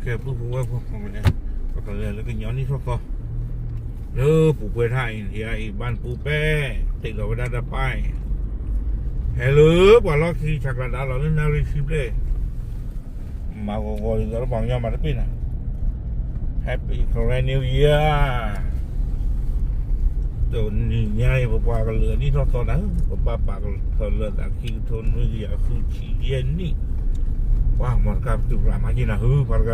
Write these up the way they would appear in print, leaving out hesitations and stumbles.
cái bút bút bút không phải có cái là cái nhómนี้thôi bút bút thay thì ai ban bút béติดเราได้ได้ไปเฮ้ยว่าเราคือชักระดาเราเล่นนาฬิกาเลยมาโง่ๆเราบอกยังมาได้ปีน่ะ Happy Korean New Year ตัวนี้ใหญ่กว่ากันเลยนี่ตอนนั้นป้าปากเขาเลือดตะคิวทนไม่อยากคือขี้เย็นนี่ว่ามันกับจุกหลามาจีน่ะปาก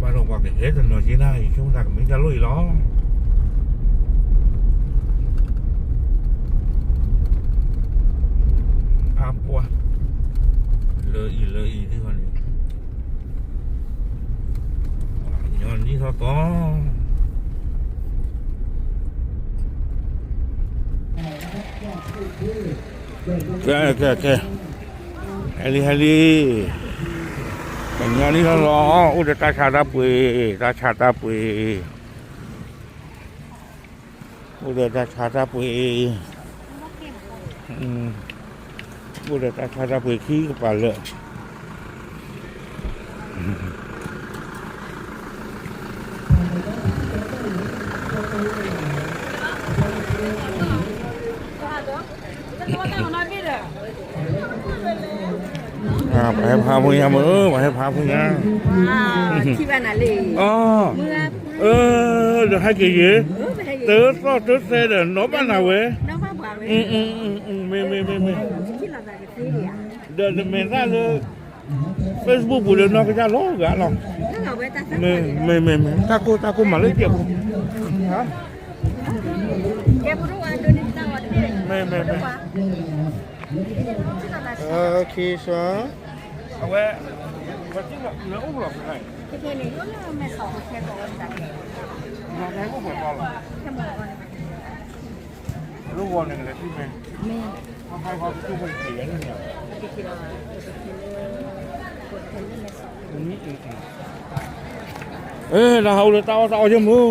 มาลงปากเฮ็ดหน่อยจีน่าอีกช่วงนั้นไม่จะลุยล้ออาปัวเลยที่คนนี้ย้อนนี่ต่อแกฮัลโหลเป็นงานนี้เขาล้ออุดตาชาดาปุยอุดตาชาดาปุยอุดตาชาดาปุยขี้กับปลาเลยไปให้พาพญามือไปให้พาพญาที่บ้านอะไรอ๋อเดี๋ยวให้กี่ยีเติร์ดก็เติร์ดเสด็จน้องบ้านไหนเว้ยน้องบ้านบ้านไม่ที่เราจะซื้อเดินเมนได้เลยเฟซบุ๊กบุเรนอกก็จะล้อกันหรอกไม่ตากูมาเลยเจ็บฮะเจ็บรู้ว่าโดนตั้งวันนี้ไม่โอเคสวะเอาไว้วันที่เหลืออุ้มหลอกไงที่นี่ก็ไม่สองแค่ตัวจังเราไม่ก็เหมือนกันหรอกแค่หมดลูกวอลนึงเลยที่แม่เขาให้เขาตู้ไปเขียนเนี่ยเราเอาเลยเตาจะมือ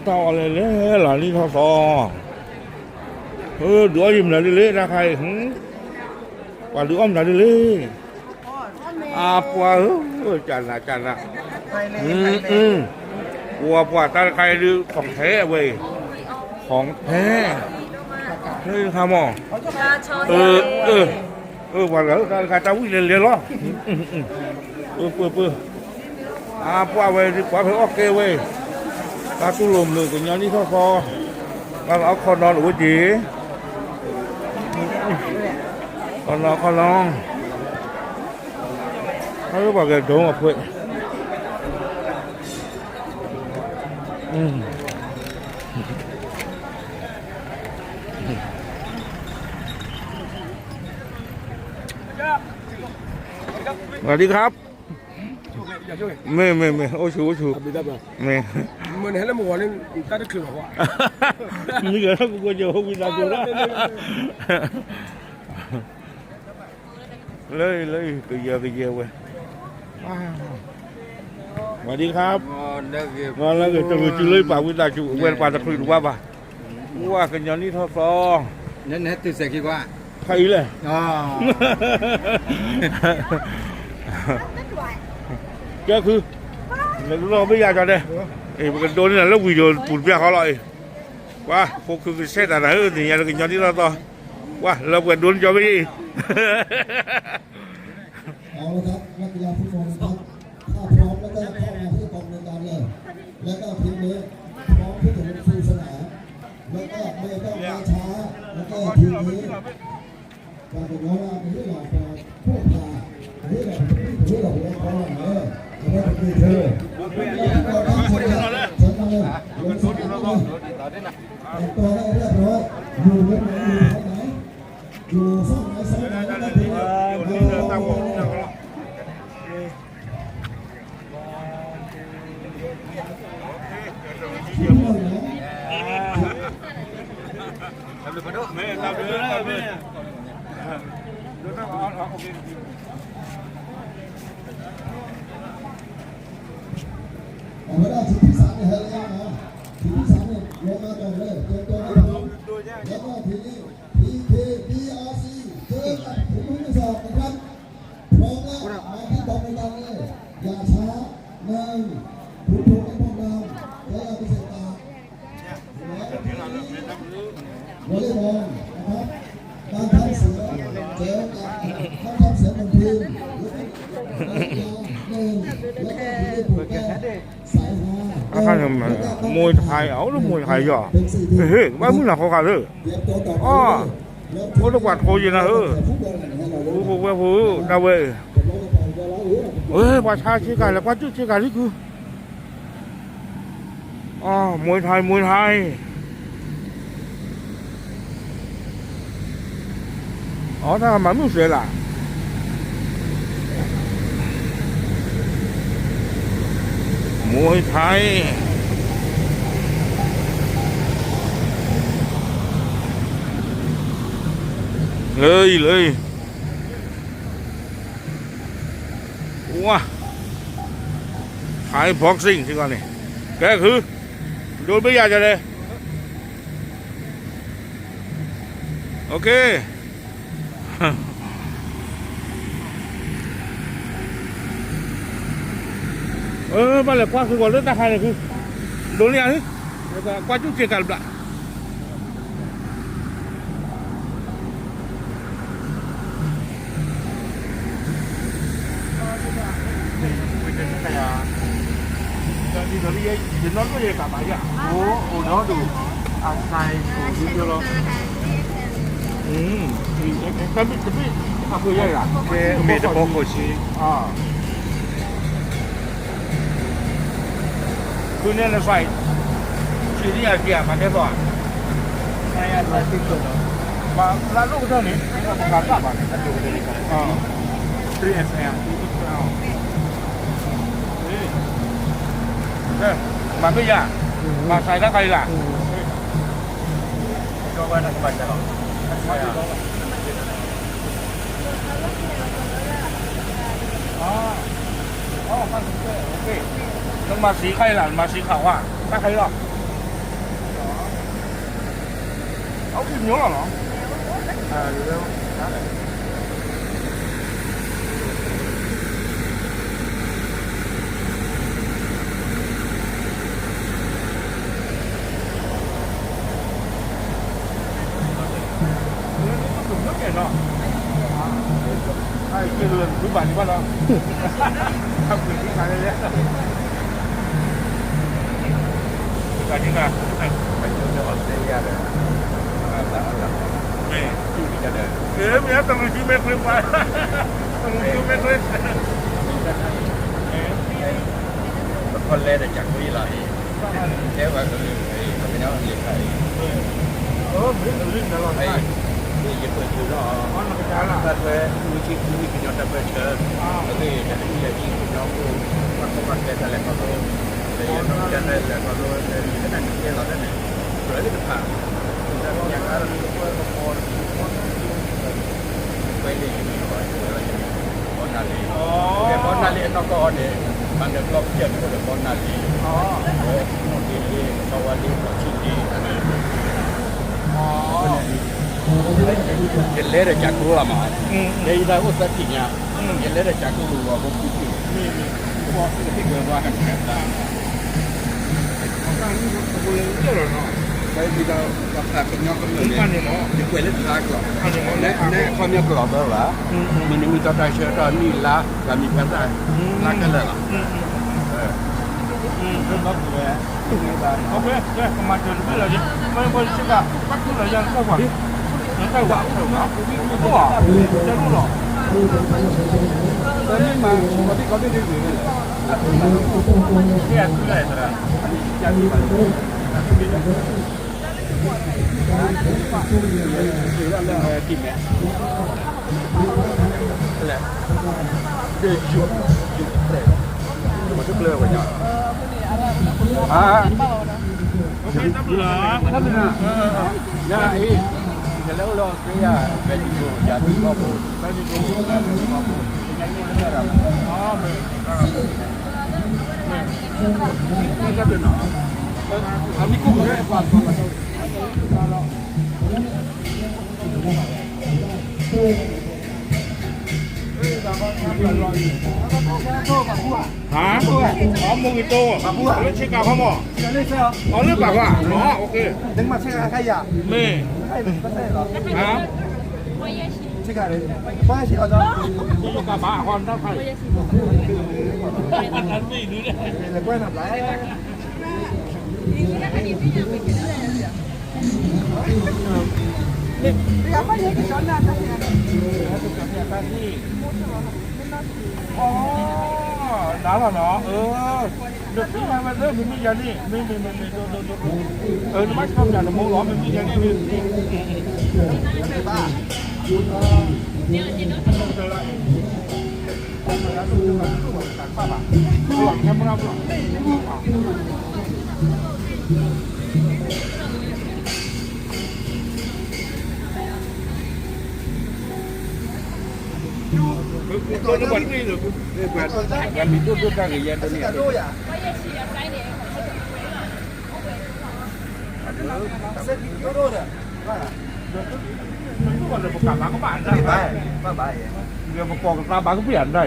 เตาอะไรเลยหล่ะนี่ทอเดี๋ยวยิ้มเลยเลยนะใครว่าดูอ้อมเลยปัวจันละปัวตาใครดูของแท้เว้ยของแท้นี่ครับหมอว่าแล้วตาใครตาวิ่งเรียนล้อปัวปัวเว้ยปัวเพื่อโอเคเว้ยตาตุ้ลมเลยกับย้อนนี่ทอเราเอาคอนอนหัวจีคอนลองเขาบอกแกโดนกับเพื่อนสวัสดีครับไม่โอ้ชูไม่มันเห็นแล้วมัวนี่ก็ได้คือว่านี่ก็กูก็จะเอาวิญญาณดูนะเลยก็เยอะเว้ยสวัสดีครับงอนแล้วก็จะมีจุเลยป่าวิญญาณจุเวลป่าตะคุยดูว่ากันย้อนนี่ทอซอนั่นตื่นเสกคิดว่าใครเลยก็คือเราไม่อยากจะได้มันโดนนี่แหละแล้ววิดีโอปุ่นเปียเขาเลยว่าพวกคือเซตอะไรนี่อย่างนี้อย่างนี้เราต่อว่าเราเปิดโดนจะไม่ดีเอาละครับนักกีฬาฟุตบอลครับถ้าพร้อมแล้วก็เข้ามาที่กองเดินการเลยแล้วก็ทีมนี้พร้อมที่จะลงสู่สนามแล้วก็ไม่ต้องมาช้าแล้วก็ทีมนี้การเป็นน้องว่าเป็นที่หล่อพอพวกพาที่เราเล่นบอลแล้วก็เป็นเธอเราทั้งคนเลยเชิญมาเลยลงสู่สนามเลยแต่งตัวได้เรียบร้อยอยู่เล่นอยู่ไหนอยู่ซ่องไหนซ่องไหนแล้วก็ทีมเอาไว้ได้ทีที่3เนี่ยเฮ้ยนะทีที่3เนี่ยลงมาก่อนเลยเตรียมตัวให้พร้อมแล้วก็ทีนี้ เขาทำเสียงบันทึกแล้วก็ผูกแก้สายฮา อาคารทำมวยไทยเอาหรือมวยไทยย่อเฮ้ยบ้านมึงหลักเขากันเลย เตรียมตัวต่อ อ๋อโอ้ตะวัดโคยินะผู้ดาวเว้ยประชาชนกันแล้วก็จุดเชื่อกันนี่คืออ๋อมวยไทยอ๋อถ้ามันไม่เสียละมวยไทยเลยว้าขายบ็อกซิ่งที่ก่อนนี่แกคือโดนไม่อยากจะเลยโอเคมาเลยกว่าคือก่อนเรื่องตาใครเลยคือโดนเนี่ยนี่แล้วก็กว่าจุดเกี่ยวกันละဒီလိုလေးဒီတော့ရကပါရဟိုတော့သူအဆိုင်ကိုဒီလိုကပ်ပြီးအခုရရကဲမေတဘောကိုရှိခုနဲ့လည်းဖိုက်ရှိရကြမှာတဲ့တော့ဆိုင်ရတဲ့တိကျတော့လာလို့တော့နေဘာသာပါလဲအတူတူလေးက3SM มาไม่ยากมาใส่ได้ใครล่ะก็ว่านักบัตรจะหรออ๋อโอเคต้องมาสีใครล่ะมาสีขาวอ่ะถ้าใครหรอเอาขึ้นเยอะหรอเร็วไอ้เกลือนพื้นบ้านนี่บ้านเราทำสิ่งที่ขายเลยการจริงอ่ะไปเจอออสเตรเลียเลยไม่ที่จะเดินมีต้องชี้ไม่คลิปไปต้องชี้ไม่คลิปคนเล่นจากวิไลเจ้าว่าคนไอ้คนนี้เรียกใครลื่นตลอดไปนี่จะเปิดอยู่แล้วถ้าเธอมีคิดมีกิจกรรมเปิดเชิญแล้วก็จะให้เรียนที่คุณน้องผู้มาเข้ามาเป็นอะไรก็รู้แต่ยังต้องจะได้แล้วก็รู้แต่ที่นั่นที่เราได้เนี่ยสวยที่ผ่านแต่อย่างนั้นเราก็พอไปเรียนอยู่บ่อยอะไรอย่างเงี้ยบอลนาลีแต่บอลนาลีนอกก็เนี่ยมันเด็กล็อกเกี่ยวกับบอลนาลีโอ้โหดีๆสวัสดีกับชิดีอะไรJelly ada jagung lama. Dia ida usah tinya. Jelly ada jagung dua bukti. Buat ketika buat kereta. Orang ni boleh jalan no. Saya tidak dapat kenyang kenyang. Bukan ni mo. Dia kulit tak lah. Nek kami keluar lah. Minum kita dah share ni lah. Kami kata nak keluar lah. Sebab tu ya. Okey, ya kemajuan dulu lagi. Boleh cakap. Waktu lah yang kau buat. Yang kau buat apa? Wah, jalan lo. Tapi mah, tapi kau dia dulu. Dia tu lah tu. Jadi mana? Tim ya. Lah. Dia jump. Masuk keluar banyak. Okey, tak belah. Tak belah. Ya, kalau lo saya baju jadi apa? Baju apa? Kita benar. Kami kau boleh buat apa? Hả? Có mua cái tô à? Lên xe cào không ạ? Có nước cào à? Đó, ok. Đứng mà xe khai à? Mê. Hả? 这个人，关系好的， ก็กลับมาก่อนถ้าใครอันนั้นไม่รู้เนี่ย 关哪来？ อ๋อน้ำเหรอเด็กที่มาเริ่มมีอย่างนี้ไม่ไม่ชอบอย่างมองหรอมันมีอย่างนี้ไม่บ้าเนี่ยจริงๆต้องเจออะไรป้าหลังแค่ไม่รับหรอกตัวนี้วันนี้หรือวันนี้ดูกันกี่ยันตัวนี้มันทุกวันเลยประกาศร้านก็บ้านได้เดี๋ยวประกอบกับร้านบ้านก็เปลี่ยนได้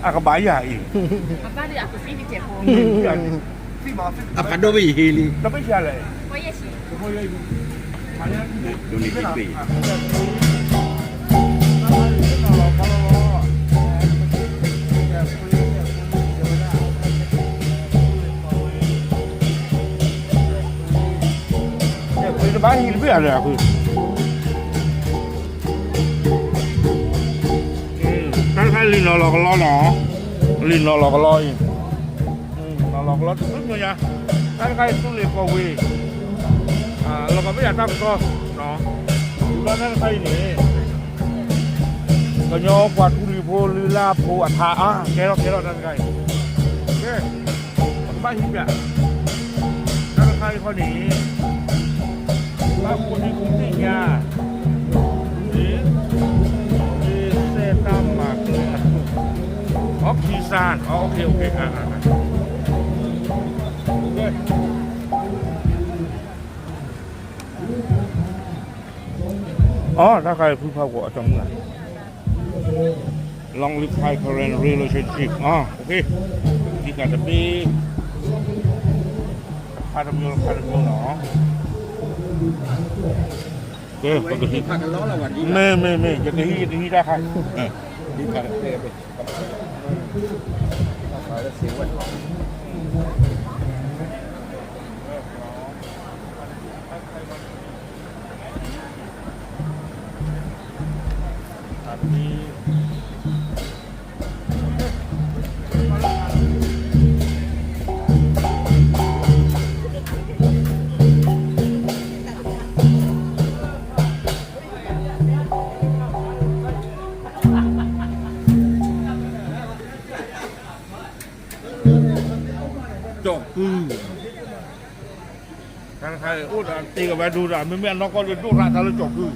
อากาศใหญ่อีก 爸爸的也不是一结婚， 啊，反正不伊哩， เราไม่ใช่เลย 我也是。 有你必备。 คือบ้านหินเบี้ยเลยคือถ้าใครลินเราก็รอหนอลินเราก็รออีกเราก็รอทุกอย่างถ้าใครสู้เรียกว่าวีเราก็ไม่อยากทำก็เนาะอยู่บ้านนั่นใครนี่ก็ย่อกว่าทุรีโพลีลาโพอัฐาแกเรานั่นใครโอเคบ้านหินเบี้ยถ้าใครคนนี้บ้านคนนี้คงไม่ยากเซตัมมากเลยอ๋อพีซานอ๋อโอเคโอเคอ๋อถ้าใครพูดภาษาจังเมือง Long live high current relationship อ๋อโอเคที่การจะมีคาร์ดมิลเนาะโอเคปกติ 怕个老了哇，你 ไม่จะที่ได้ค่ะ 你看这个，把这水问好。 จบ ทางใครพูดตีกับไปดูด่าไม่นอกก็ดูร้านทะเลจบคือ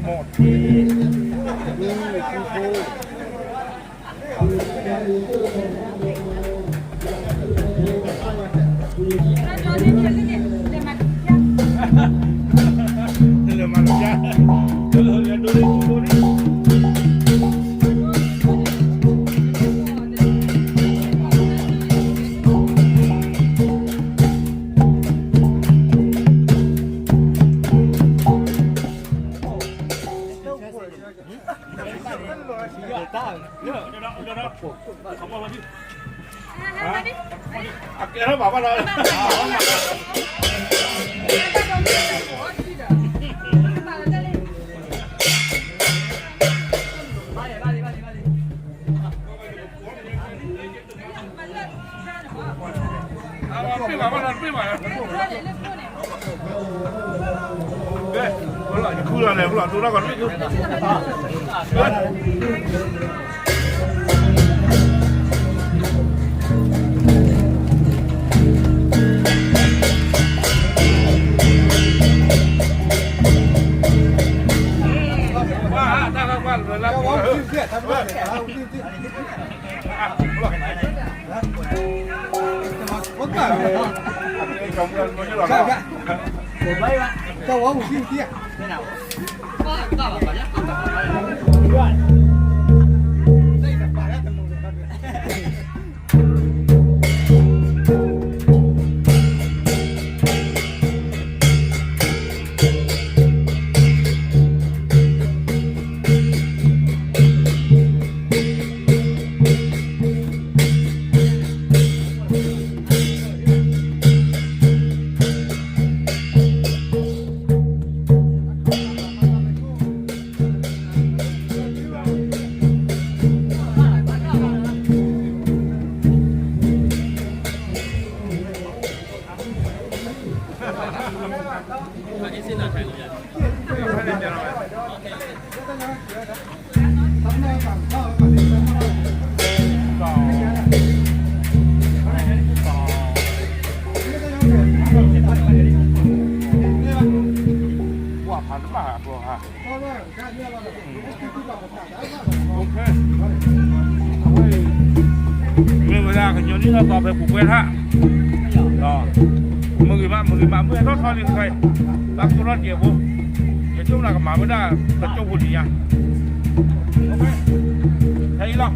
หมดที่เลยมาแล้วจ้ะเลยดูดิเขาบอกว่าเราไม่มาเฮ้ยคนหล่อจะคู่อะไรคนหล่อดูแล้วก่อนไม่叫我5斤地。ว่าพันบาทตัวฮะโอเคเมื่อเวลาขยันนี่เราต่อไปผูกเวทฮะต่อมือมาเมื่อทอดทอดนี่ใครรักตัวรอดเกี่ยวปุ๊บอย่าช่วงหน้ากับหมาไม่ได้กระจกหุ่นอย่างโอเคใช่หรอ